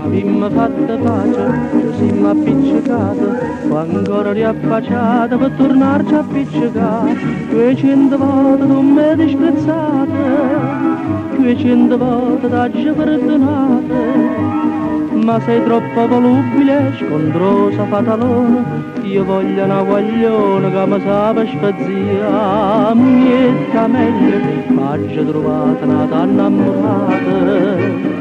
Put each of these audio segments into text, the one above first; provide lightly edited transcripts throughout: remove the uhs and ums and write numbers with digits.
Abbiamo fatto pace, ci siamo appiccicati, poi ancora riaffacciati per tornarci a appiccicare. 200 volte tu mi hai disprezzato, 200 volte t'hai perdonato, ma sei troppo volubile, scontrosa, fatalona. Io voglio una guagliona che mi sape spazzia, mietta meglio, m'hai trovata una donna innamorata.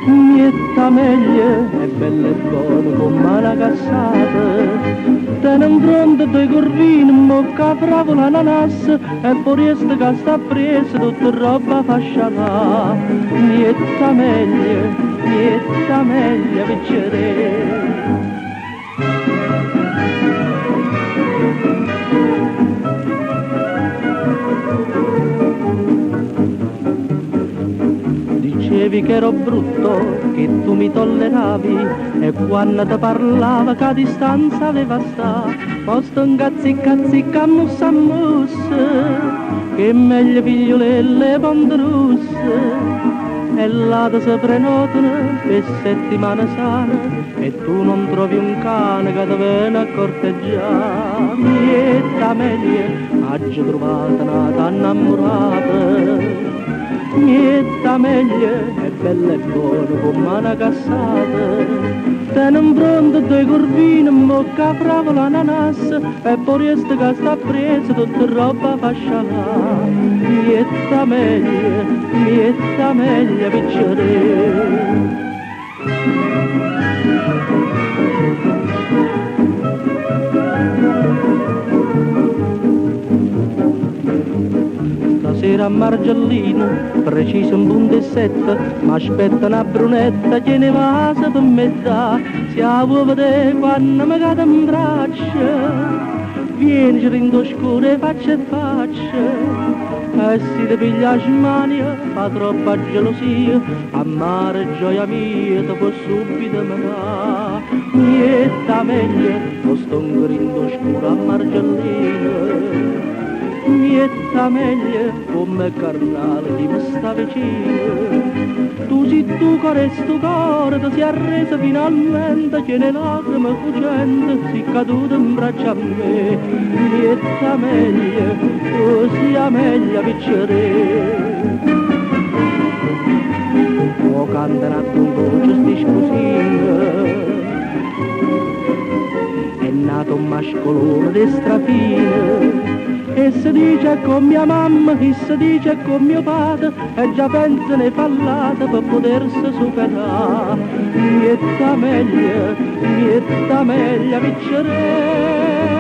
Mietta meglio, è bella e buona come una cassata. Tiene in fronte due corvini, mocca fravola ananas, e poi che sta presa tutta roba fasciata. Mietta meglio, vincere. Dicevi che ero brutto, che tu mi tolleravi, e quando ti parlava che a distanza aveva sta, posto un cazzica mussa che meglio figliolelle ponderusse. E là si prenotano per settimane sane, e tu non trovi un cane che ti viene a corteggiare. Mietta meglio, hai trovato una donna innamorata. Mietta meglio, è bella e buona come una cassata. Tiene in fronte due corvini, mocca fravola ananas, e poi che sta presa tutta roba fasciata. Mietta meglio, piccere. Stasera a Margellino, preciso un punto e sette, m'aspetta una brunetta che ne va per metà. Se la vuoi vedere quando mi cade in braccia, vieni rindo scuro e faccia, e se ti piglia la smania fa troppa gelosia, amare gioia mia ti può subito menare. Mietta meglio, lo sto un grindo scuro a Margellino. Mietta meglio, come carnale chi mi sta vicino. Tu si tu cuore sto cuore ti si è arreso finalmente, che le lacrime fuggente si caduto in braccio a me. Mietta meglio, tu sia meglio piccere. O cantano con voce sti scusine, è nato un mascolone di strafine. E si dice con mia mamma, e si dice con mio padre, e già pensa ne parlate per potersi superare. Mietta meglio, piccere.